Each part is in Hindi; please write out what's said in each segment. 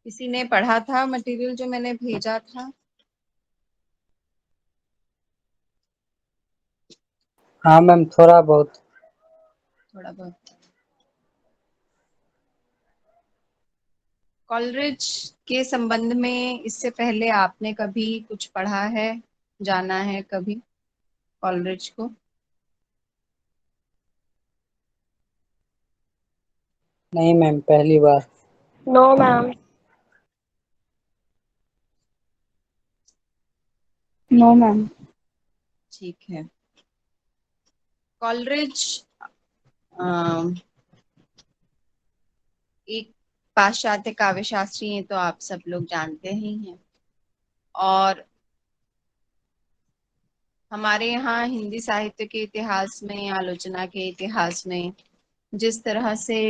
किसी ने पढ़ा था मटेरियल जो मैंने भेजा था? हाँ मैम, थोड़ा बहुत। थोड़ा बहुत। कॉलरिज के संबंध में इससे पहले आपने कभी कुछ पढ़ा है, जाना है कभी कॉलरिज को? नहीं मैम, पहली बार। No ma'am. No ma'am. ठीक है। कॉलरिज अम, एक पाश्चात्य काव्य शास्त्री हैं, तो आप सब लोग जानते ही हैं। और हमारे यहाँ हिंदी साहित्य के इतिहास में, आलोचना के इतिहास में जिस तरह से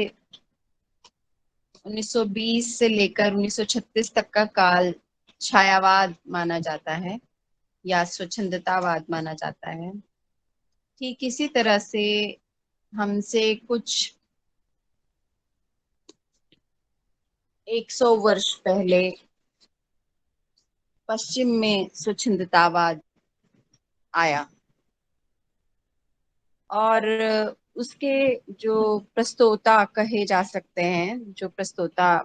1920 से लेकर 1936 तक का काल छायावाद माना जाता है या स्वच्छंदतावाद माना जाता है, ठीक इसी तरह से हमसे कुछ 100 वर्ष पहले पश्चिम में स्वच्छंदतावाद आया। और उसके जो प्रस्तोता कहे जा सकते हैं, जो प्रस्तोता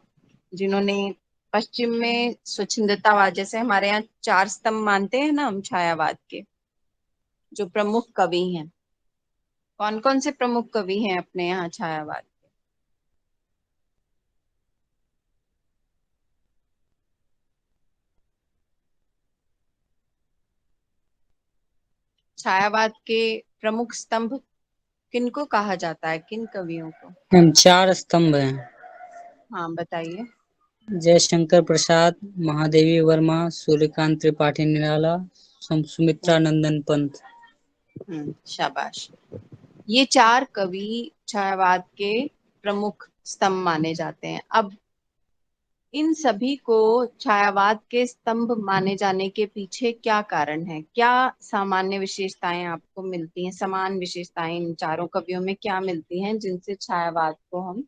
जिन्होंने पश्चिम में स्वच्छंदतावाद, जैसे हमारे यहाँ चार स्तंभ मानते हैं ना हम छायावाद के, जो प्रमुख कवि हैं, कौन कौन से प्रमुख कवि हैं अपने यहाँ छायावाद? छायावाद के प्रमुख स्तंभ किनको कहा जाता है, किन कवियों को? मैम, 4 स्तंभ हैं। हाँ बताइए। जयशंकर प्रसाद, महादेवी वर्मा, सूर्यकांत त्रिपाठी निराला, सुमित्रा हम्म। नंदन पंत। शाबाश। ये चार कवि छायावाद के प्रमुख स्तंभ माने जाते हैं। अब इन सभी को छायावाद के स्तंभ माने जाने के पीछे क्या कारण है? क्या सामान्य विशेषताएं आपको मिलती हैं, समान विशेषताएं इन चारों कवियों में क्या मिलती हैं जिनसे छायावाद को हम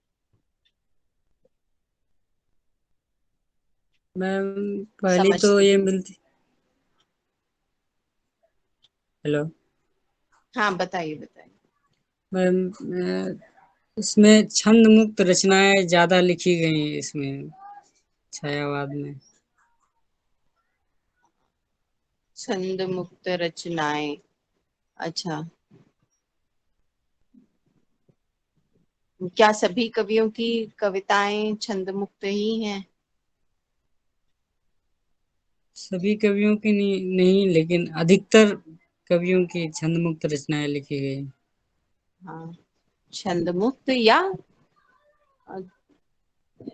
मैम, पहली तो समझते ये हैं? मिलती। हेलो हाँ बताइए बताइए। मैम, इसमें छंद मुक्त रचनाएं ज्यादा लिखी गई इसमें, छायावाद में। छंद मुक्त रचनाएं, अच्छा। क्या सभी कवियों की कविताएं छंद मुक्त ही हैं? सभी कवियों की नहीं, लेकिन अधिकतर कवियों की छंद मुक्त रचनाएं लिखी गई। हाँ, छंद मुक्त या मुक्त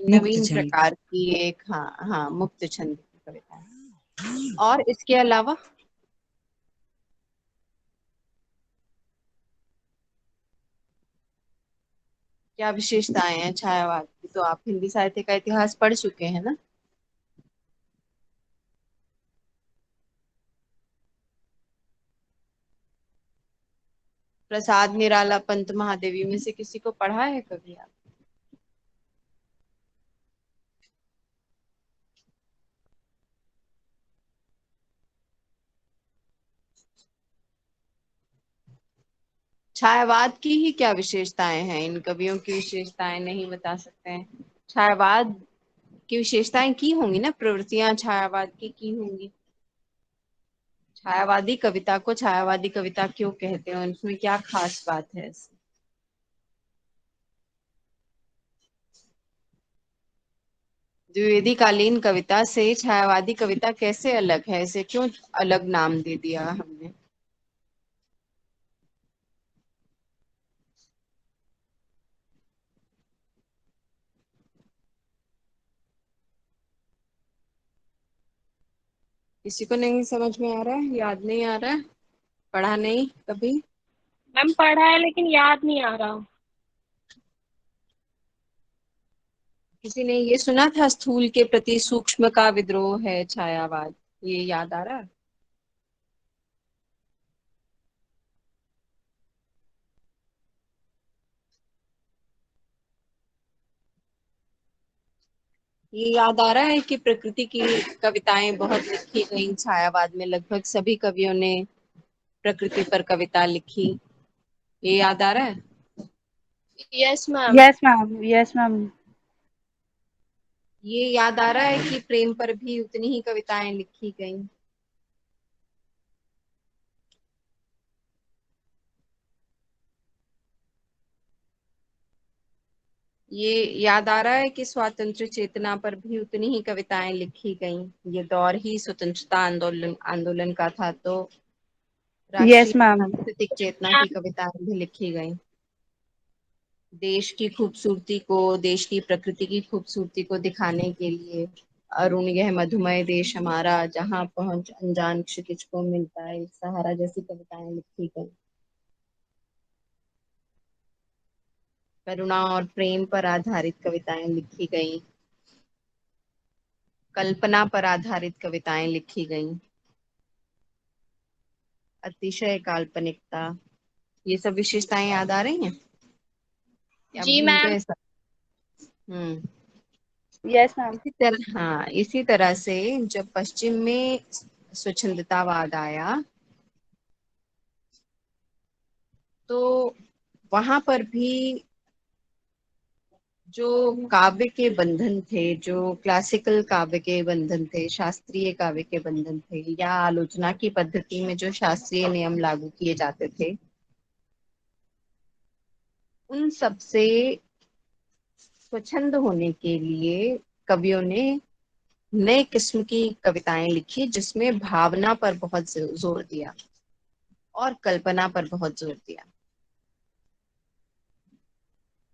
नवीन छंद। प्रकार की एक, हाँ हाँ, मुक्त छंद की कविता। और इसके अलावा क्या विशेषताएं हैं छायावाद की? तो आप हिंदी साहित्य का इतिहास पढ़ चुके हैं ना? प्रसाद निराला, पंत महादेवी में से किसी को पढ़ा है कभी आप? छायावाद की ही क्या विशेषताएं हैं? इन कवियों की विशेषताएं नहीं बता सकते हैं? छायावाद की विशेषताएं की होंगी ना, प्रवृत्तियां छायावाद की होंगी। छायावादी कविता को छायावादी कविता क्यों कहते हैं, उसमें क्या खास बात है ऐसी? द्विवेदी कालीन कविता से छायावादी कविता कैसे अलग है, इसे क्यों अलग नाम दे दिया हमने? किसी को नहीं समझ में आ रहा है, याद नहीं आ रहा है, पढ़ा नहीं कभी? मैम पढ़ा है लेकिन याद नहीं आ रहा। किसी ने ये सुना था, स्थूल के प्रति सूक्ष्म का विद्रोह है छायावाद? ये याद आ रहा है? ये याद आ रहा है कि प्रकृति की कविताएं बहुत लिखी गई छायावाद में, लगभग सभी कवियों ने प्रकृति पर कविता लिखी। ये याद आ रहा है? Yes ma'am. Yes ma'am, yes ma'am. ये याद आ रहा है कि प्रेम पर भी उतनी ही कविताएं लिखी गई। ये याद आ रहा है कि स्वतंत्र चेतना पर भी उतनी ही कविताएं लिखी गई। ये दौर ही स्वतंत्रता आंदोलन आंदोलन का था, तो राष्ट्रीय यस मैम। सांस्कृतिक चेतना की कविताएं भी लिखी गई। देश की खूबसूरती को, देश की प्रकृति की खूबसूरती को दिखाने के लिए, अरुण यह मधुमय देश हमारा, जहाँ पहुंच अनजान क्षितिज को मिलता है, सहारा जैसी कविताएं लिखी गई। करुणा और प्रेम पर आधारित कविताएं लिखी गई। कल्पना पर आधारित कविताएं लिखी गई। अतिशय काल्पनिकता, ये सब विशेषताएं याद आ रही हैं या जी भूल मैम। गए सब? Yes ma'am. इसी तरह, हाँ, इसी तरह से जब पश्चिम में स्वच्छंदतावाद आया, तो वहां पर भी जो काव्य के बंधन थे, जो क्लासिकल काव्य के बंधन थे, शास्त्रीय काव्य के बंधन थे, या आलोचना की पद्धति में जो शास्त्रीय नियम लागू किए जाते थे, उन सब से स्वच्छंद होने के लिए कवियों ने नए किस्म की कविताएं लिखी, जिसमें भावना पर बहुत जोर दिया और कल्पना पर बहुत जोर दिया।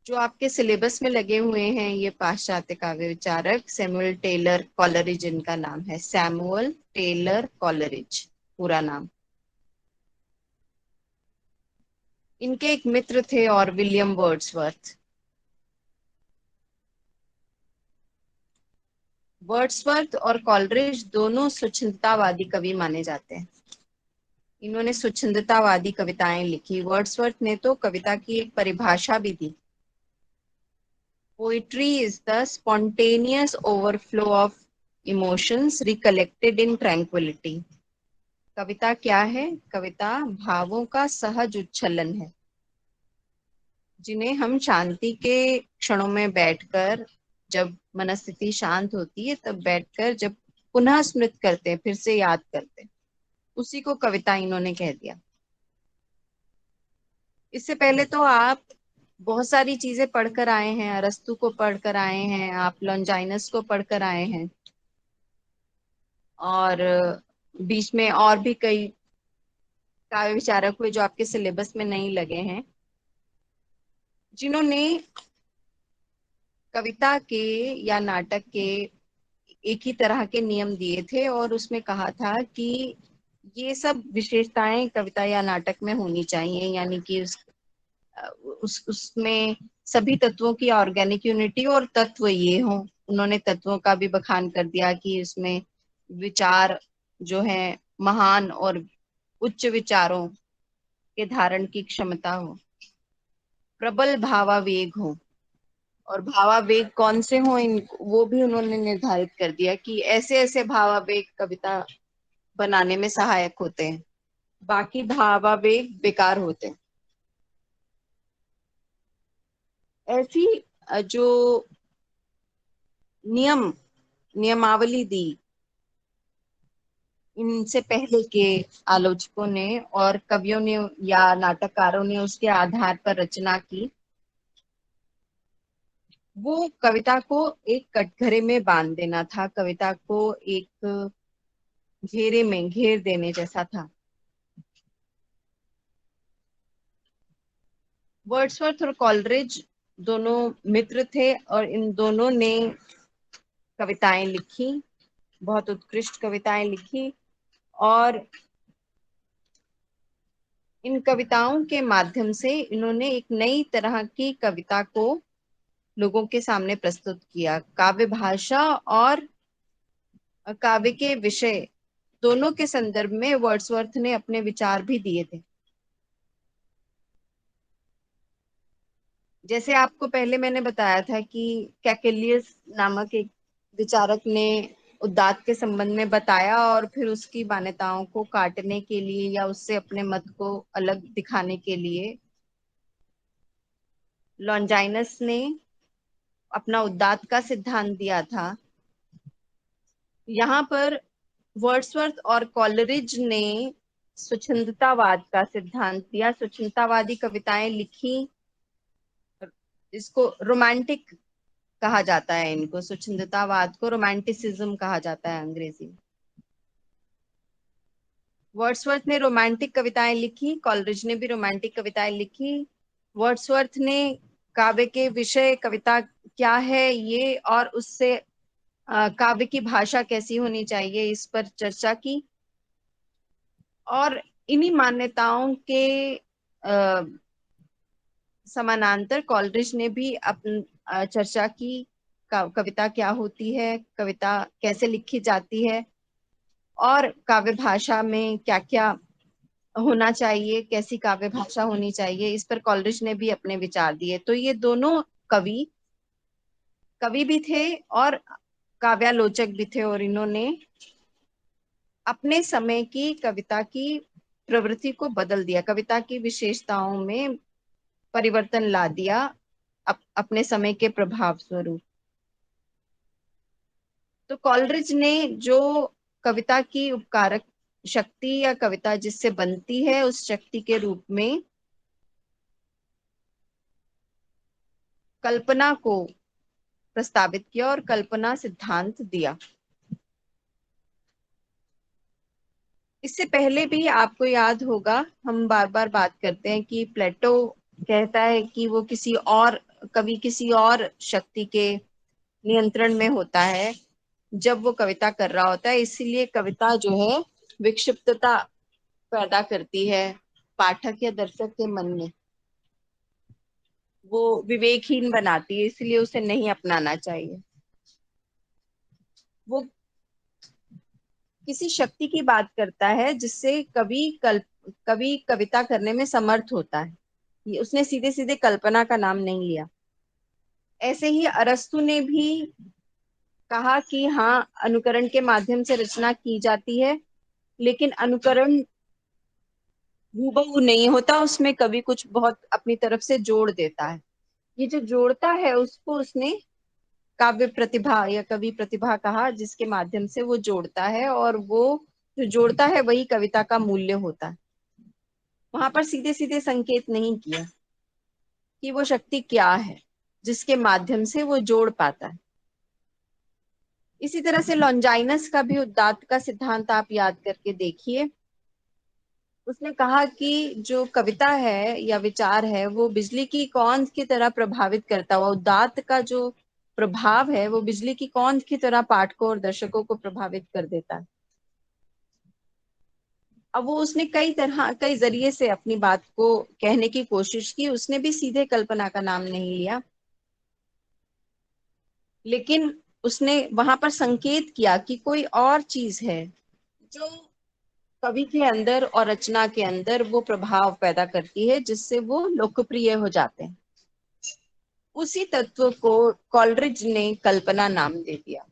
जो आपके सिलेबस में लगे हुए हैं, ये पाश्चात्य काव्य विचारक सैमुअल टेलर कॉलरिज, इनका नाम है सैमुअल टेलर कॉलरिज, पूरा नाम। इनके एक मित्र थे और विलियम वर्ड्सवर्थ। वर्ड्सवर्थ और कॉलरिज दोनों स्वच्छंदतावादी कवि माने जाते हैं। इन्होंने स्वच्छंदतावादी कविताएं लिखी। वर्ड्सवर्थ ने तो कविता की एक परिभाषा भी दी। Poetry is the spontaneous overflow of emotions recollected in tranquillity. कविता क्या है? कविता भावों का सहज उच्छलन है, जिन्हें हम शांति के क्षणों में बैठकर, जब मनस्थिति शांत होती है तब बैठकर जब पुनः स्मृत करते हैं, फिर से याद करते हैं, उसी को कविता इन्होंने कह दिया। इससे पहले तो आप बहुत सारी चीजें पढ़कर आए हैं, अरस्तु को पढ़कर आए हैं, आप लॉन्जाइनस को पढ़कर आए हैं, और बीच में और भी कई काव्य विचारक हुए जो आपके सिलेबस में नहीं लगे हैं, जिन्होंने कविता के या नाटक के एक ही तरह के नियम दिए थे और उसमें कहा था कि ये सब विशेषताएं कविता या नाटक में होनी चाहिए, यानी कि उसमें सभी तत्वों की ऑर्गेनिक यूनिटी और तत्व ये हो। उन्होंने तत्वों का भी बखान कर दिया कि उसमें विचार जो है महान और उच्च विचारों के धारण की क्षमता हो, प्रबल भावावेग हो, और भावावेग कौन से हो, इन वो भी उन्होंने निर्धारित कर दिया कि ऐसे ऐसे भावावेग कविता बनाने में सहायक होते हैं, बाकी भावावेग बेकार होते हैं। ऐसी जो नियमावली दी इनसे पहले के आलोचकों ने और कवियों ने या नाटककारों ने उसके आधार पर रचना की, वो कविता को एक कटघरे में बांध देना था, कविता को एक घेरे में घेर देने जैसा था। वर्ड्सवर्थ और कॉलरिज दोनों मित्र थे और इन दोनों ने कविताएं लिखी, बहुत उत्कृष्ट कविताएं लिखी, और इन कविताओं के माध्यम से इन्होंने एक नई तरह की कविता को लोगों के सामने प्रस्तुत किया। काव्य भाषा और काव्य के विषय दोनों के संदर्भ में वर्ड्सवर्थ ने अपने विचार भी दिए थे। जैसे आपको पहले मैंने बताया था कि कैकेलियस नामक एक विचारक ने उद्दात के संबंध में बताया और फिर उसकी मान्यताओं को काटने के लिए या उससे अपने मत को अलग दिखाने के लिए लॉन्जाइनस ने अपना उद्दात का सिद्धांत दिया था। यहाँ पर वर्ड्सवर्थ और कॉलरिज ने स्वच्छंदतावाद का सिद्धांत दिया। स्वच्छंदतावादी कविताएं लिखी, इसको रोमांटिक कहा जाता है, इनको स्वच्छंदतावाद को रोमांटिसिज्म कहा जाता है अंग्रेजी में। वर्ड्सवर्थ ने रोमांटिक कविताएं लिखी, कॉलरिज ने भी रोमांटिक कविताएं लिखी। वर्ड्सवर्थ ने काव्य के विषय, कविता क्या है ये, और उससे काव्य की भाषा कैसी होनी चाहिए, इस पर चर्चा की। और इन्हीं मान्यताओं के समानांतर कॉलरिज ने भी चर्चा की, कविता क्या होती है, कविता कैसे लिखी जाती है, और काव्य भाषा में क्या क्या होना चाहिए, कैसी काव्य भाषा होनी चाहिए, इस पर कॉलरिज ने भी अपने विचार दिए। तो ये दोनों कवि भी थे और काव्यालोचक भी थे, और इन्होंने अपने समय की कविता की प्रवृत्ति को बदल दिया, कविता की विशेषताओं में परिवर्तन ला दिया अपने समय के प्रभाव स्वरूप। तो कॉलरिज ने जो कविता की उपकारक शक्ति या कविता जिससे बनती है उस शक्ति के रूप में कल्पना को प्रस्तावित किया और कल्पना सिद्धांत दिया। इससे पहले भी आपको याद होगा, हम बार बार बात करते हैं कि प्लेटो कहता है कि वो कवि किसी और शक्ति के नियंत्रण में होता है जब वो कविता कर रहा होता है, इसीलिए कविता जो है विक्षिप्तता पैदा करती है पाठक या दर्शक के मन में, वो विवेकहीन बनाती है, इसलिए उसे नहीं अपनाना चाहिए। वो किसी शक्ति की बात करता है जिससे कवि कविता करने में समर्थ होता है, उसने सीधे सीधे कल्पना का नाम नहीं लिया। ऐसे ही अरस्तु ने भी कहा कि हाँ, अनुकरण के माध्यम से रचना की जाती है, लेकिन अनुकरण हूबहू नहीं होता, उसमें कवि कुछ बहुत अपनी तरफ से जोड़ देता है। ये जो जोड़ता है उसको उसने काव्य प्रतिभा या कवि प्रतिभा कहा, जिसके माध्यम से वो जोड़ता है, और वो जो जोड़ता है वही कविता का मूल्य होता है। वहां पर सीधे सीधे संकेत नहीं किया कि वो शक्ति क्या है जिसके माध्यम से वो जोड़ पाता है। इसी तरह से लॉन्जाइनस का भी उद्दात का सिद्धांत आप याद करके देखिए। उसने कहा कि जो कविता है या विचार है वो बिजली की कौंध की तरह प्रभावित करता हुआ, उद्दात का जो प्रभाव है वो बिजली की कौंध की तरह पाठकों और दर्शकों को प्रभावित कर देता है। अब वो उसने कई जरिए से अपनी बात को कहने की कोशिश की, उसने भी सीधे कल्पना का नाम नहीं लिया, लेकिन उसने वहां पर संकेत किया कि कोई और चीज है जो कवि के अंदर और रचना के अंदर वो प्रभाव पैदा करती है जिससे वो लोकप्रिय हो जाते हैं। उसी तत्व को कॉलरिज ने कल्पना नाम दे दिया।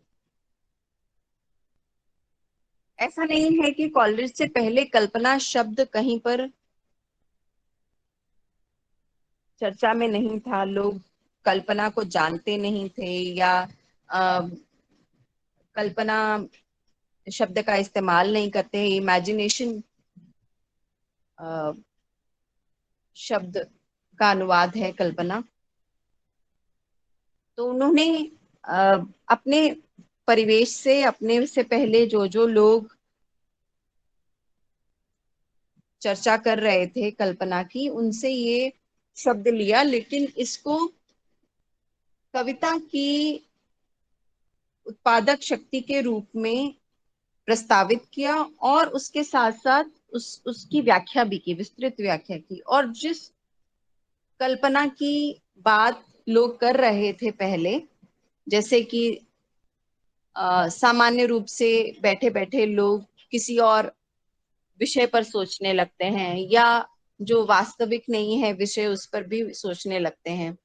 ऐसा नहीं है कि कॉलरिज से पहले कल्पना शब्द कहीं पर चर्चा में नहीं था, लोग कल्पना को जानते नहीं थे, या कल्पना शब्द का इस्तेमाल नहीं करते। इमेजिनेशन शब्द का अनुवाद है कल्पना। तो उन्होंने अपने परिवेश से, अपने से पहले जो जो लोग चर्चा कर रहे थे कल्पना की, उनसे ये शब्द लिया, लेकिन इसको कविता की उत्पादक शक्ति के रूप में प्रस्तावित किया, और उसके साथ साथ उसकी व्याख्या भी की, विस्तृत व्याख्या की। और जिस कल्पना की बात लोग कर रहे थे पहले, जैसे कि सामान्य रूप से बैठे बैठे लोग किसी और विषय पर सोचने लगते हैं, या जो वास्तविक नहीं है विषय उस पर भी सोचने लगते हैं।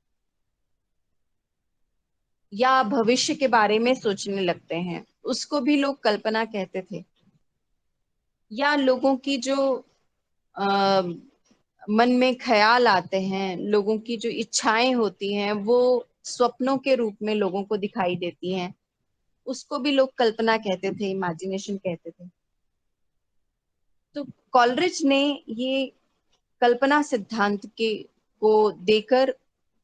या भविष्य के बारे में सोचने लगते हैं, उसको भी लोग कल्पना कहते थे। या लोगों की जो आ, मन में ख्याल आते हैं, लोगों की जो इच्छाएं होती हैं, वो स्वप्नों के रूप में लोगों को दिखाई देती हैं, उसको भी लोग कल्पना कहते थे, इमेजिनेशन कहते थे। तो कॉलरिज ने ये कल्पना सिद्धांत के को देकर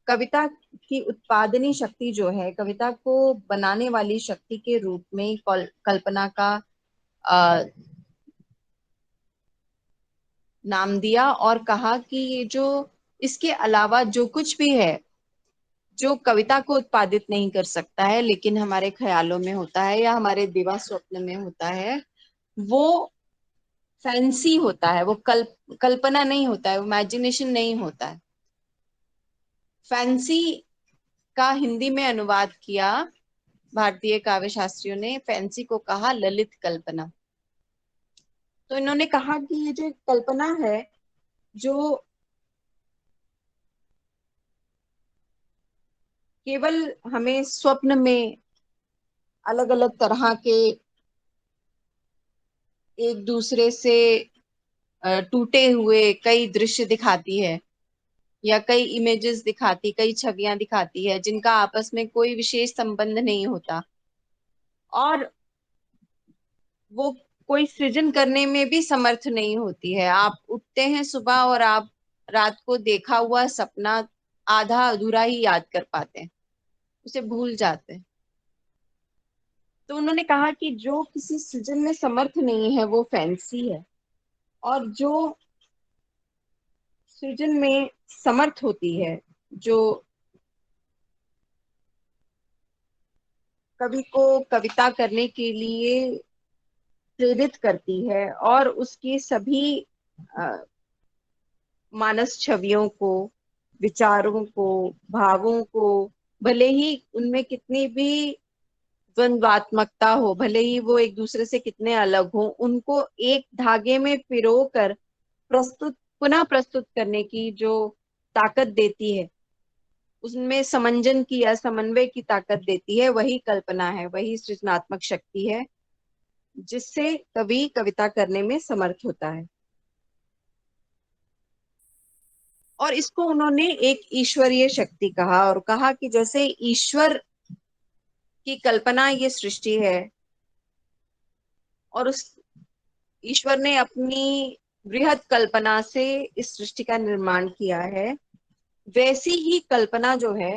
कविता की उत्पादनी शक्ति जो है, कविता को बनाने वाली शक्ति के रूप में कल्पना का अ, नाम दिया, और कहा कि ये जो इसके अलावा जो कुछ भी है, जो कविता को उत्पादित नहीं कर सकता है लेकिन हमारे ख्यालों में होता है या हमारे दिवा स्वप्न में होता है, वो फैंसी होता है, वो कल्पना नहीं होता है, वो इमेजिनेशन नहीं होता है। फैंसी का हिंदी में अनुवाद किया भारतीय काव्य शास्त्रियों ने, फैंसी को कहा ललित कल्पना। तो इन्होंने कहा कि ये जो कल्पना है, जो केवल हमें स्वप्न में अलग अलग तरह के एक दूसरे से टूटे हुए कई दृश्य दिखाती है, या कई इमेजेस दिखाती, कई छवियां दिखाती है, जिनका आपस में कोई विशेष संबंध नहीं होता, और वो कोई सृजन करने में भी समर्थ नहीं होती है। आप उठते हैं सुबह और आप रात को देखा हुआ सपना आधा अधूरा ही याद कर पाते हैं, उसे भूल जाते हैं। तो उन्होंने कहा कि जो किसी सृजन में समर्थ नहीं है वो फैंसी है, और जो सृजन में समर्थ होती है, जो कवि को कविता करने के लिए प्रेरित करती है, और उसकी सभी अ, मानस छवियों को, विचारों को, भावों को, भले ही उनमें कितनी भी द्वंद्वात्मकता हो, भले ही वो एक दूसरे से कितने अलग हो, उनको एक धागे में पिरो कर पुनः प्रस्तुत करने की जो ताकत देती है, उसमें समंजन की या समन्वय की ताकत देती है, वही कल्पना है, वही सृजनात्मक शक्ति है, जिससे कवि कविता करने में समर्थ होता है। और इसको उन्होंने एक ईश्वरीय शक्ति कहा, और कहा कि जैसे ईश्वर की कल्पना ये सृष्टि है, और उस ईश्वर ने अपनी बृहद कल्पना से इस सृष्टि का निर्माण किया है, वैसी ही कल्पना जो है,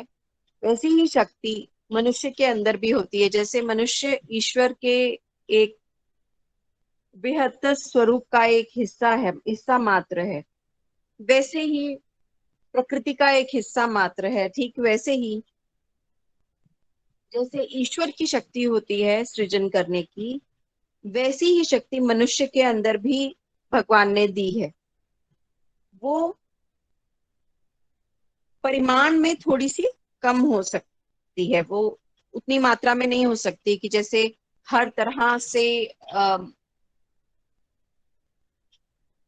वैसी ही शक्ति मनुष्य के अंदर भी होती है। जैसे मनुष्य ईश्वर के एक बृहत्तर स्वरूप का एक हिस्सा है, हिस्सा मात्र है, वैसे ही प्रकृति का एक हिस्सा मात्र है। ठीक वैसे ही जैसे ईश्वर की शक्ति होती है सृजन करने की, वैसी ही शक्ति मनुष्य के अंदर भी भगवान ने दी है। वो परिमाण में थोड़ी सी कम हो सकती है, वो उतनी मात्रा में नहीं हो सकती कि जैसे हर तरह से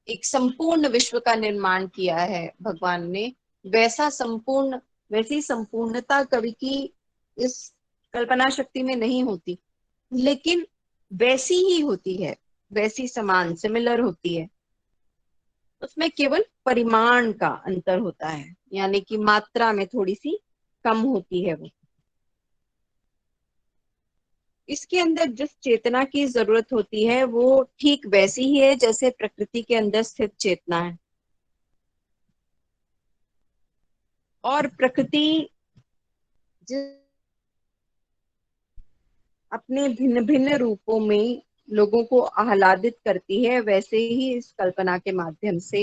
एक संपूर्ण विश्व का निर्माण किया है भगवान ने, वैसी संपूर्णता कवि की इस कल्पना शक्ति में नहीं होती, लेकिन वैसी ही होती है, वैसी समान सिमिलर होती है। उसमें केवल परिमाण का अंतर होता है, यानी कि मात्रा में थोड़ी सी कम होती है वो। इसके अंदर जिस चेतना की जरूरत होती है वो ठीक वैसी ही है जैसे प्रकृति के अंदर स्थित चेतना है। और प्रकृति जिस अपने भिन्न भिन्न रूपों में लोगों को आह्लादित करती है, वैसे ही इस कल्पना के माध्यम से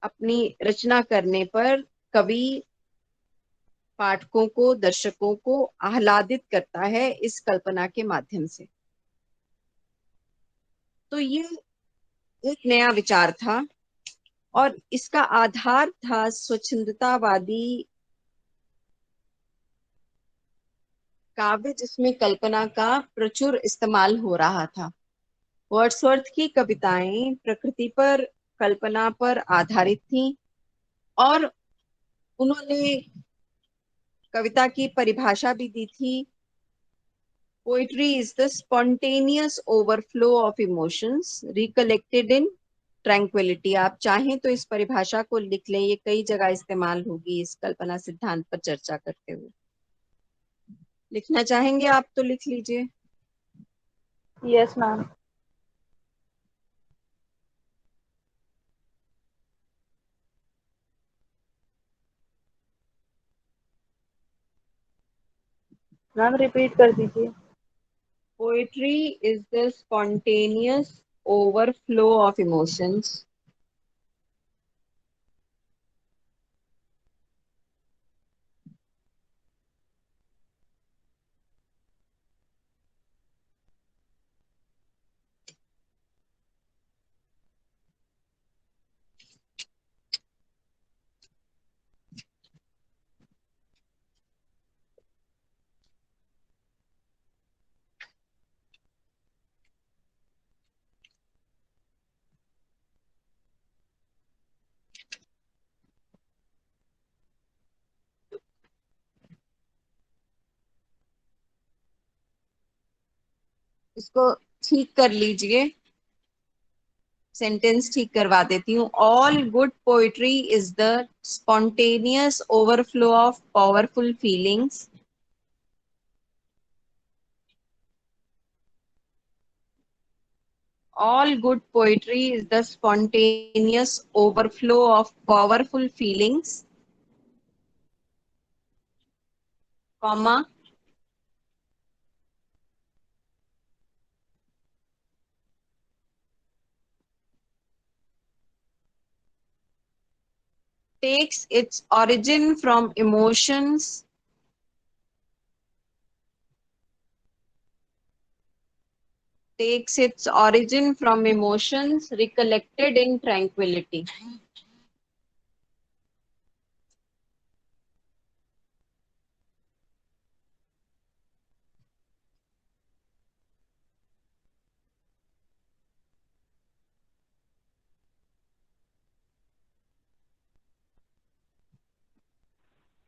अपनी रचना करने पर कवि पाठकों को, दर्शकों को आह्लादित करता है इस कल्पना के माध्यम से। तो ये एक नया विचार था, और इसका आधार था स्वच्छंदतावादी काव्य, जिसमें कल्पना का प्रचुर इस्तेमाल हो रहा था। वर्ड्सवर्थ की कविताएं प्रकृति पर, कल्पना पर आधारित थीं, और उन्होंने कविता की परिभाषा भी दी थी। Poetry is the spontaneous overflow of emotions recollected in tranquillity. आप चाहें तो इस परिभाषा को लिख लें, ये कई जगह इस्तेमाल होगी इस कल्पना सिद्धांत पर चर्चा करते हुए। लिखना चाहेंगे आप तो लिख लीजिए। Yes, ma'am. मैम रिपीट कर दीजिए। Poetry is the spontaneous overflow of emotions इसको ठीक कर लीजिए, सेंटेंस ठीक करवा देती हूँ। All good poetry is the spontaneous overflow of powerful feelings. All good poetry is the spontaneous overflow of powerful feelings, comma, takes its origin from emotions, recollected in tranquility.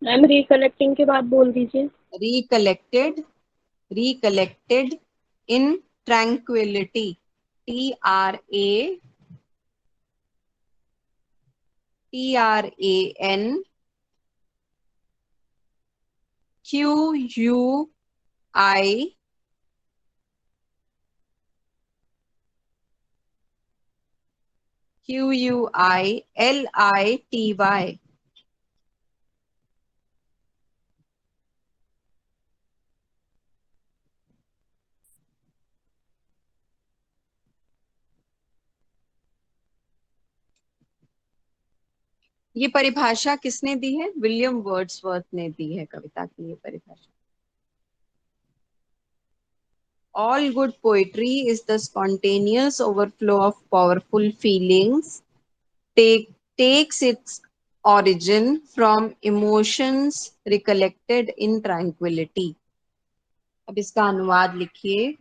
Ma'am recollecting के बाद बोल दीजिए। Recollected, recollected in tranquility. TRAN QUI QUILITY. ये परिभाषा किसने दी है? विलियम वर्ड्सवर्थ ने दी है कविता की ये परिभाषा। All good poetry is the spontaneous overflow of powerful feelings, takes its origin from emotions recollected in tranquility. अब इसका अनुवाद लिखिए।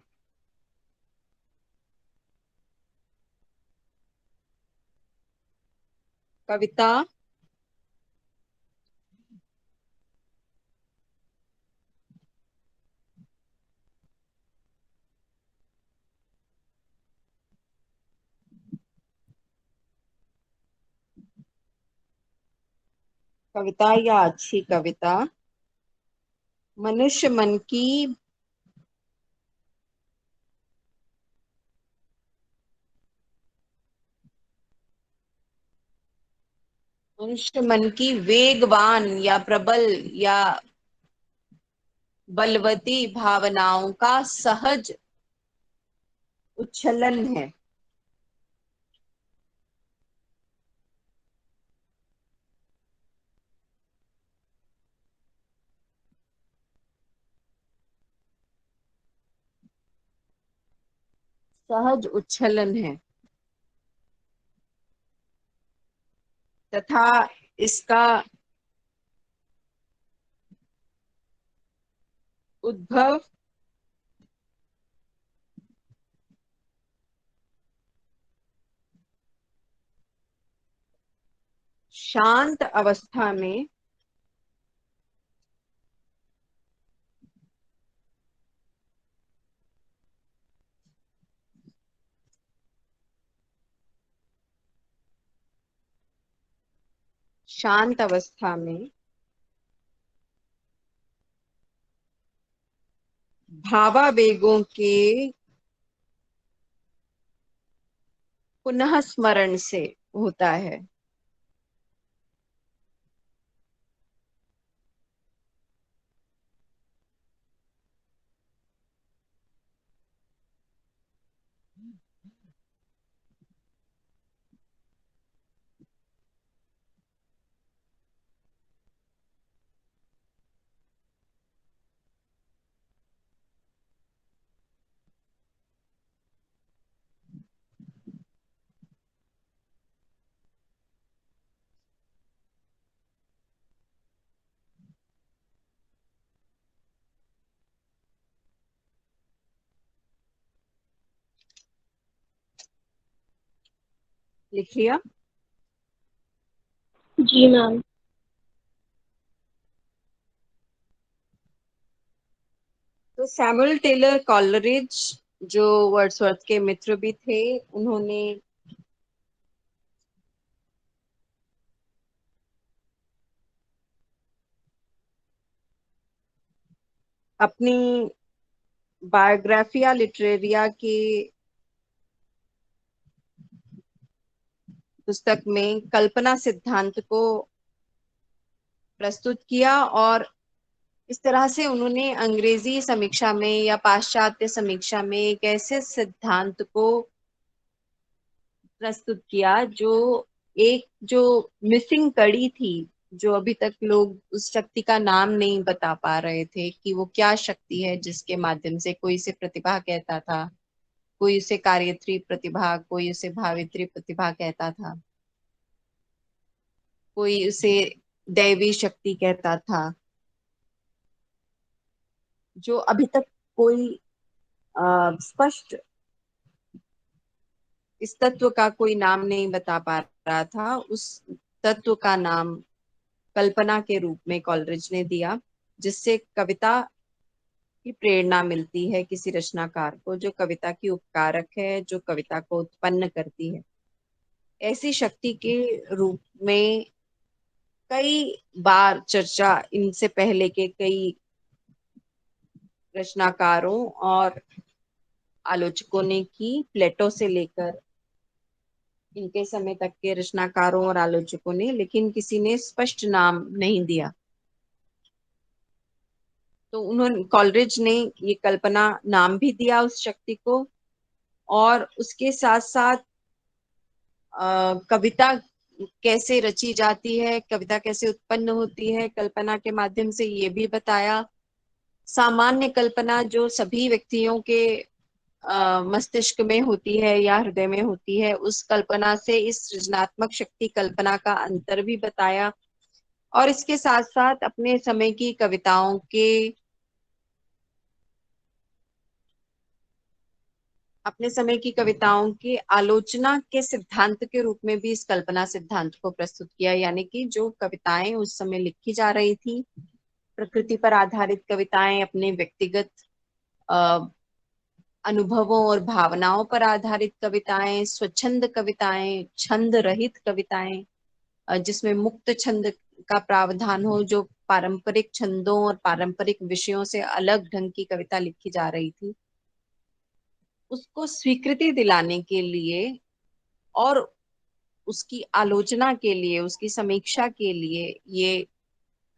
कविता कविता या अच्छी कविता मनुष्य मन की वेगवान या प्रबल या बलवती भावनाओं का सहज उच्छलन है। सहज उच्छलन है तथा इसका उद्भव शांत अवस्था में शांत अवस्था में भावावेगों के पुनः स्मरण से होता है। लिख लिया? जी मैम। तो सैमुअल टेलर कॉलरिज, जो वर्ड्सवर्थ के मित्र भी थे, उन्होंने अपनी बायोग्राफिया लिटरेरिया की पुस्तक में कल्पना सिद्धांत को प्रस्तुत किया, और इस तरह से उन्होंने अंग्रेजी समीक्षा में या पाश्चात्य समीक्षा में एक ऐसे सिद्धांत को प्रस्तुत किया जो मिसिंग कड़ी थी, जो अभी तक लोग उस शक्ति का नाम नहीं बता पा रहे थे कि वो क्या शक्ति है जिसके माध्यम से, कोई इसे प्रतिभा कहता था, कोई उसे कार्यत्री प्रतिभा, कोई उसे भावित्री प्रतिभा कहता था, कोई उसे दैवी शक्ति कहता था, जो अभी तक कोई स्पष्ट इस तत्व का कोई नाम नहीं बता पा रहा था। उस तत्व का नाम कल्पना के रूप में कॉलरिज ने दिया, जिससे कविता की प्रेरणा मिलती है किसी रचनाकार को, जो कविता की उपकारक है, जो कविता को उत्पन्न करती है। ऐसी शक्ति के रूप में कई बार चर्चा इनसे पहले के कई रचनाकारों और आलोचकों ने की, प्लेटो से लेकर इनके समय तक के रचनाकारों और आलोचकों ने, लेकिन किसी ने स्पष्ट नाम नहीं दिया। तो उन्होंने, कॉलरिज ने ये कल्पना नाम भी दिया उस शक्ति को, और उसके साथ साथ कविता कैसे रची जाती है, कविता कैसे उत्पन्न होती है कल्पना के माध्यम से, ये भी बताया। सामान्य कल्पना जो सभी व्यक्तियों के मस्तिष्क में होती है या हृदय में होती है, उस कल्पना से इस सृजनात्मक शक्ति कल्पना का अंतर भी बताया। और इसके साथ साथ अपने समय की कविताओं की आलोचना के सिद्धांत के रूप में भी इस कल्पना सिद्धांत को प्रस्तुत किया, यानी कि जो कविताएं उस समय लिखी जा रही थी, प्रकृति पर आधारित कविताएं, अपने व्यक्तिगत अनुभवों और भावनाओं पर आधारित कविताएं, स्वच्छंद कविताएं, छंद रहित कविताएं, जिसमें मुक्त छंद का प्रावधान हो, जो पारंपरिक छंदों और पारंपरिक विषयों से अलग ढंग की कविता लिखी जा रही थी, उसको स्वीकृति दिलाने के लिए और उसकी आलोचना के लिए, उसकी समीक्षा के लिए ये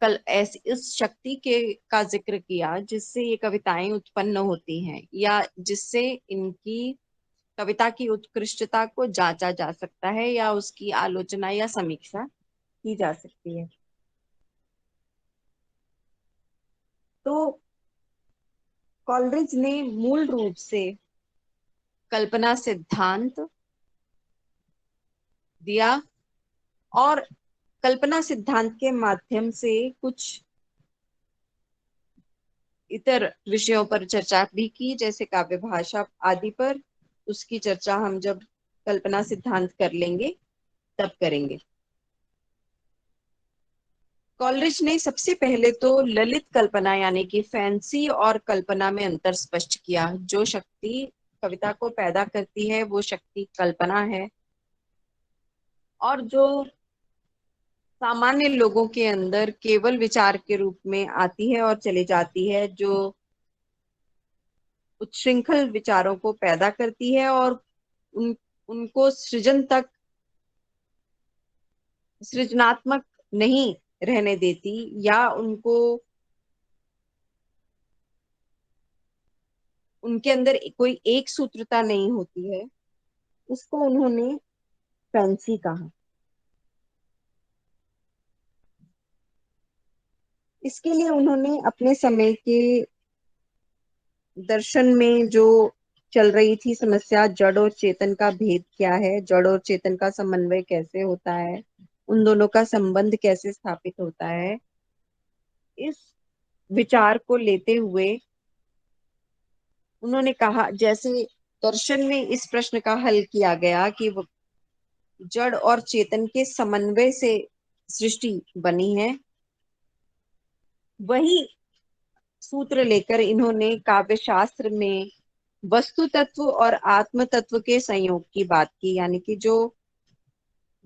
कल ऐसी इस शक्ति के का जिक्र किया जिससे ये कविताएं उत्पन्न होती हैं, या जिससे इनकी कविता की उत्कृष्टता को जांचा जा सकता है, या उसकी आलोचना या समीक्षा की जा सकती है। तो कॉलरिज ने मूल रूप से कल्पना सिद्धांत दिया, और कल्पना सिद्धांत के माध्यम से कुछ इतर विषयों पर चर्चा भी की, जैसे काव्य भाषा आदि पर। उसकी चर्चा हम जब कल्पना सिद्धांत कर लेंगे तब करेंगे। कॉलरिज ने सबसे पहले तो ललित कल्पना यानी कि फैंसी और कल्पना में अंतर स्पष्ट किया। जो शक्ति कविता को पैदा करती है वो शक्ति कल्पना है, और जो सामान्य लोगों के अंदर केवल विचार के रूप में आती है और चली जाती है, जो उच्छृंखल विचारों को पैदा करती है और उनको सृजनात्मक नहीं रहने देती, या उनके अंदर कोई एक सूत्रता नहीं होती है। उसको उन्होंने फैंसी कहा। इसके लिए उन्होंने अपने समय के दर्शन में जो चल रही थी समस्या, जड़ और चेतन का भेद क्या है, जड़ और चेतन का समन्वय कैसे होता है, उन दोनों का संबंध कैसे स्थापित होता है, इस विचार को लेते हुए उन्होंने कहा, जैसे दर्शन में इस प्रश्न का हल किया गया कि जड़ और चेतन के समन्वय से सृष्टि बनी है, वही सूत्र लेकर इन्होंने काव्य शास्त्र में वस्तु तत्व और आत्म तत्व के संयोग की बात की। यानी कि जो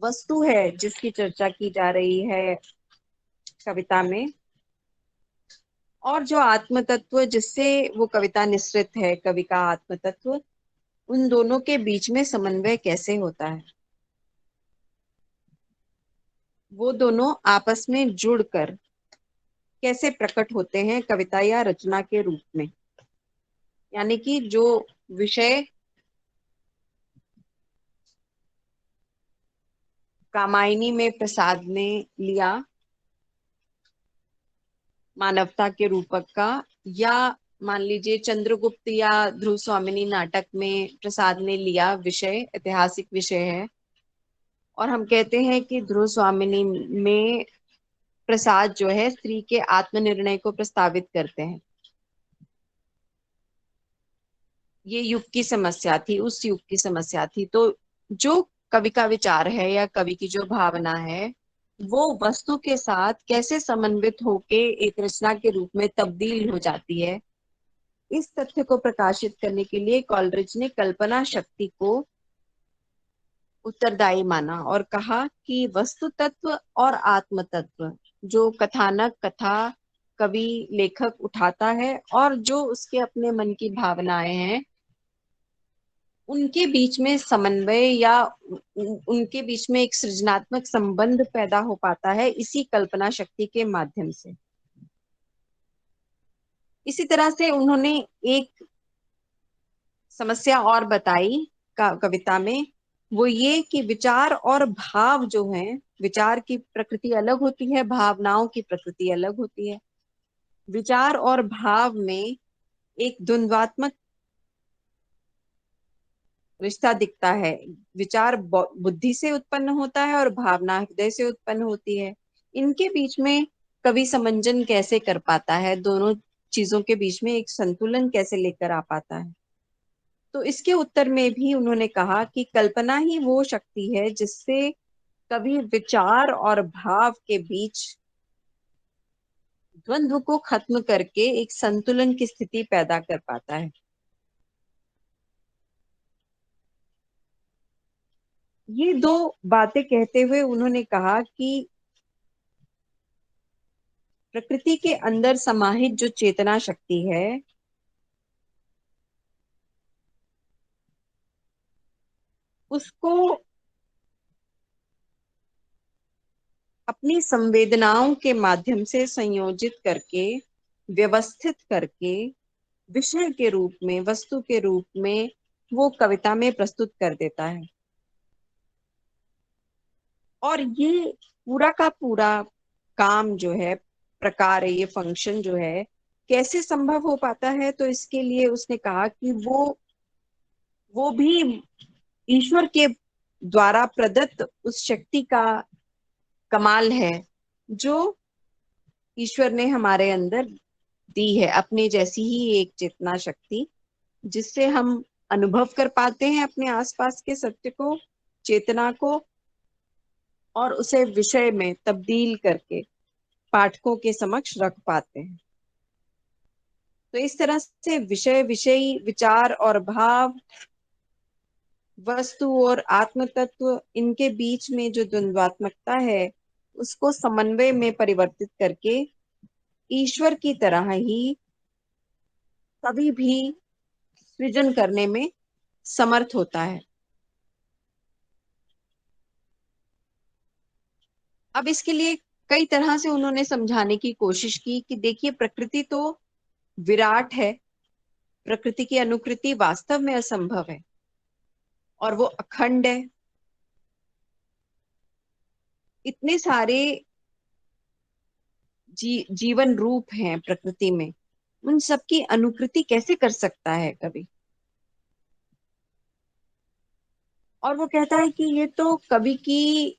वस्तु है जिसकी चर्चा की जा रही है कविता में, और जो आत्म तत्व जिससे वो कविता निश्रित है, कवि का आत्म तत्व, उन दोनों के बीच में समन्वय कैसे होता है, वो दोनों आपस में जुड़कर कैसे प्रकट होते हैं कविता या रचना के रूप में। यानी कि जो विषय कामायनी में प्रसाद ने लिया मानवता के रूपक का, या मान लीजिए चंद्रगुप्त या ध्रुव स्वामिनी नाटक में प्रसाद ने लिया विषय, ऐतिहासिक विषय है, और हम कहते हैं कि ध्रुव स्वामिनी में प्रसाद जो है स्त्री के आत्मनिर्णय को प्रस्तावित करते हैं। ये युग की समस्या थी, उस युग की समस्या थी। तो जो कवि का विचार है या कवि की जो भावना है, वो वस्तु के साथ कैसे समन्वित होके एक रचना के रूप में तब्दील हो जाती है, इस तथ्य को प्रकाशित करने के लिए कॉलरिज ने कल्पना शक्ति को उत्तरदायी माना और कहा कि वस्तु तत्व और आत्म तत्व, जो कथानक कथा कवि लेखक उठाता है और जो उसके अपने मन की भावनाएं हैं, उनके बीच में समन्वय या उनके बीच में एक सृजनात्मक संबंध पैदा हो पाता है इसी कल्पना शक्ति के माध्यम से। इसी तरह से उन्होंने एक समस्या और बताई कविता में, वो ये कि विचार और भाव जो हैं, विचार की प्रकृति अलग होती है, भावनाओं की प्रकृति अलग होती है। विचार और भाव में एक द्वंद्वात्मक रिश्ता दिखता है। विचार बुद्धि से उत्पन्न होता है और भावना हृदय से उत्पन्न होती है। इनके बीच में कवि समंजन कैसे कर पाता है, दोनों चीजों के बीच में एक संतुलन कैसे लेकर आ पाता है। तो इसके उत्तर में भी उन्होंने कहा कि कल्पना ही वो शक्ति है जिससे कवि विचार और भाव के बीच द्वंद्व को खत्म करके एक संतुलन की स्थिति पैदा कर पाता है। ये दो बातें कहते हुए उन्होंने कहा कि प्रकृति के अंदर समाहित जो चेतना शक्ति है, उसको अपनी संवेदनाओं के माध्यम से संयोजित करके, व्यवस्थित करके, विषय के रूप में, वस्तु के रूप में वो कविता में प्रस्तुत कर देता है। और ये पूरा का पूरा काम जो है, प्रकार है, ये फंक्शन जो है, कैसे संभव हो पाता है, तो इसके लिए उसने कहा कि वो भी ईश्वर के द्वारा प्रदत्त उस शक्ति का कमाल है जो ईश्वर ने हमारे अंदर दी है, अपने जैसी ही एक चेतना शक्ति, जिससे हम अनुभव कर पाते हैं अपने आसपास के सत्य को, चेतना को, और उसे विषय में तब्दील करके पाठकों के समक्ष रख पाते हैं। तो इस तरह से विषय, विषयी, विचार और भाव, वस्तु और आत्म तत्व, इनके बीच में जो द्वंद्वात्मकता है, उसको समन्वय में परिवर्तित करके ईश्वर की तरह ही कभी भी सृजन करने में समर्थ होता है। अब इसके लिए कई तरह से उन्होंने समझाने की कोशिश की कि देखिए, प्रकृति तो विराट है, प्रकृति की अनुकृति वास्तव में असंभव है और वो अखंड है। इतने सारे जीवन रूप हैं प्रकृति में, उन सबकी अनुकृति कैसे कर सकता है कभी। और वो कहता है कि ये तो कवि की,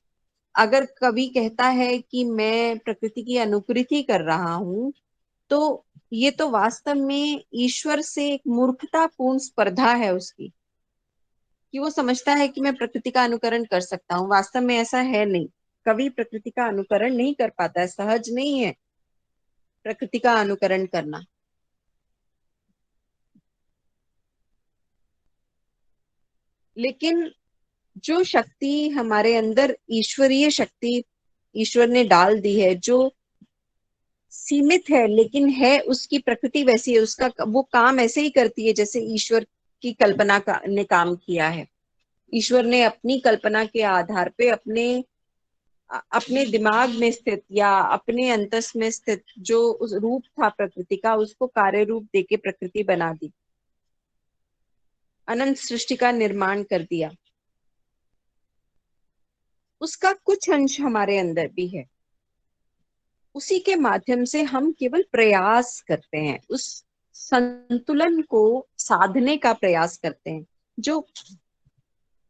अगर कवि कहता है कि मैं प्रकृति की अनुकृति कर रहा हूं, तो ये तो वास्तव में ईश्वर से एक मूर्खतापूर्ण स्पर्धा है उसकी, कि वो समझता है कि मैं प्रकृति का अनुकरण कर सकता हूँ। वास्तव में ऐसा है नहीं, कवि प्रकृति का अनुकरण नहीं कर पाता है, सहज नहीं है प्रकृति का अनुकरण करना। लेकिन जो शक्ति हमारे अंदर, ईश्वरीय शक्ति ईश्वर ने डाल दी है, जो सीमित है लेकिन है, उसकी प्रकृति वैसी है, उसका वो काम ऐसे ही करती है जैसे ईश्वर की कल्पना ने काम किया है। ईश्वर ने अपनी कल्पना के आधार पे अपने दिमाग में स्थित या अपने अंतस में स्थित जो उस रूप था प्रकृति का, उसको कार्य रूप देके प्रकृति बना दी, अनंत सृष्टि का निर्माण कर दिया। उसका कुछ अंश हमारे अंदर भी है, उसी के माध्यम से हम केवल प्रयास करते हैं, उस संतुलन को साधने का प्रयास करते हैं। जो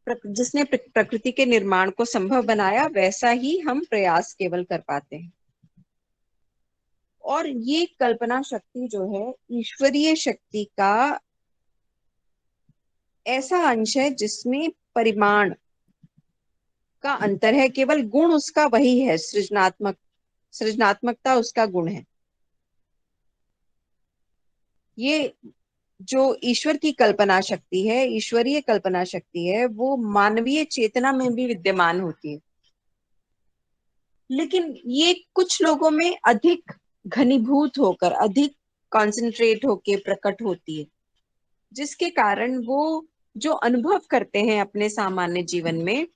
जिसने प्रकृति के निर्माण को संभव बनाया, वैसा ही हम प्रयास केवल कर पाते हैं। और ये कल्पना शक्ति जो है ईश्वरीय शक्ति का ऐसा अंश है जिसमें परिमाण का अंतर है, केवल गुण उसका वही है, सृजनात्मकता उसका गुण है। ये जो ईश्वर की कल्पना शक्ति है, ईश्वरीय कल्पना शक्ति है, वो मानवीय चेतना में भी विद्यमान होती है, लेकिन ये कुछ लोगों में अधिक घनीभूत होकर, अधिक कॉन्सेंट्रेट होकर प्रकट होती है, जिसके कारण वो जो अनुभव करते हैं अपने सामान्य जीवन में,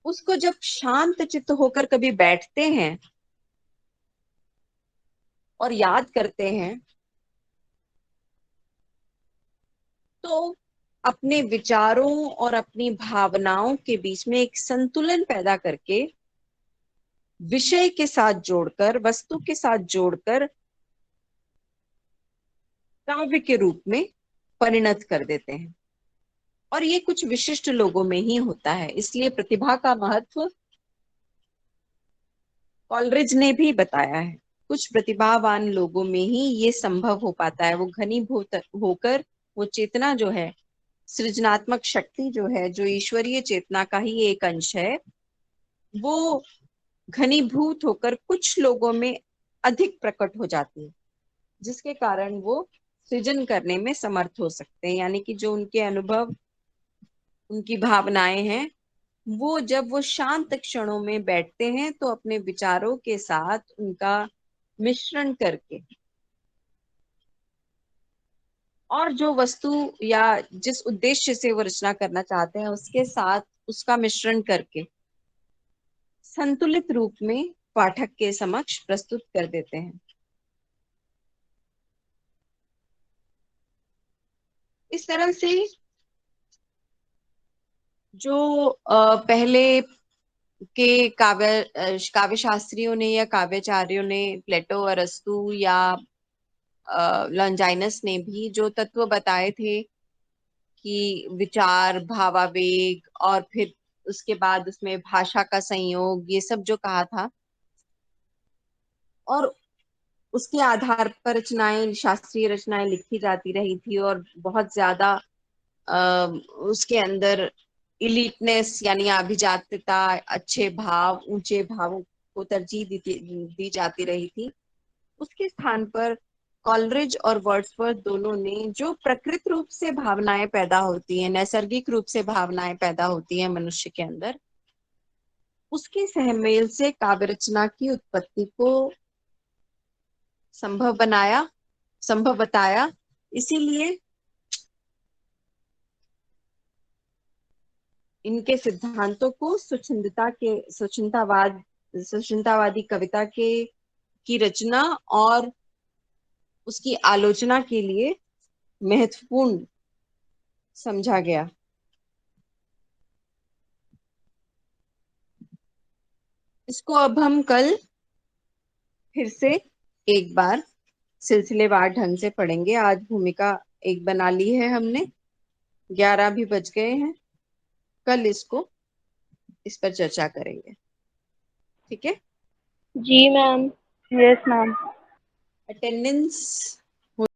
उसको जब शांत चित्त होकर कभी बैठते हैं और याद करते हैं, तो अपने विचारों और अपनी भावनाओं के बीच में एक संतुलन पैदा करके, विषय के साथ जोड़कर, वस्तु के साथ जोड़कर काव्य के रूप में परिणत कर देते हैं। और ये कुछ विशिष्ट लोगों में ही होता है। इसलिए प्रतिभा का महत्व कॉलरिज ने भी बताया है। कुछ प्रतिभावान लोगों में ही ये संभव हो पाता है। वो घनीभूत होकर, वो चेतना जो है, सृजनात्मक शक्ति जो है, जो ईश्वरीय चेतना का ही एक अंश है, वो घनीभूत होकर कुछ लोगों में अधिक प्रकट हो जाती है, जिसके कारण वो सृजन करने में समर्थ हो सकते हैं। यानी कि जो उनके अनुभव, उनकी भावनाएं हैं, वो जब वो शांत क्षणों में बैठते हैं तो अपने विचारों के साथ उनका मिश्रण करके, और जो वस्तु या जिस उद्देश्य से वो रचना करना चाहते हैं उसके साथ उसका मिश्रण करके संतुलित रूप में पाठक के समक्ष प्रस्तुत कर देते हैं। इस तरह से जो पहले के काव्य शास्त्रियों ने या काव्याचार्यों ने, प्लेटो, अरस्तु या लॉन्जाइनस ने भी जो तत्व बताए थे कि विचार, भावावेग और फिर उसके बाद उसमें भाषा का संयोग, ये सब जो कहा था, और उसके आधार पर रचनाएं, शास्त्रीय रचनाएं लिखी जाती रही थी, और बहुत ज्यादा उसके अंदर इलीटनेस यानी अभिजात्यता, अच्छे भाव, ऊंचे भावों को तरजीह दी जाती रही थी। उसके स्थान पर कॉलरिज और वर्ड्सवर्थ दोनों ने जो प्रकृत रूप से भावनाएं पैदा होती हैं, नैसर्गिक रूप से भावनाएं पैदा होती हैं मनुष्य के अंदर, उसके सहमेल से काव्य रचना की उत्पत्ति को संभव बताया। इसीलिए इनके सिद्धांतों को सुचिंतावादी कविता के की रचना और उसकी आलोचना के लिए महत्वपूर्ण समझा गया। इसको अब हम कल फिर से एक बार सिलसिलेवार ढंग से पढ़ेंगे। आज भूमिका एक बना ली है हमने, 11 भी बज गए हैं। कल इस पर चर्चा करेंगे, ठीक है। जी मैम। Yes ma'am. अटेंडेंस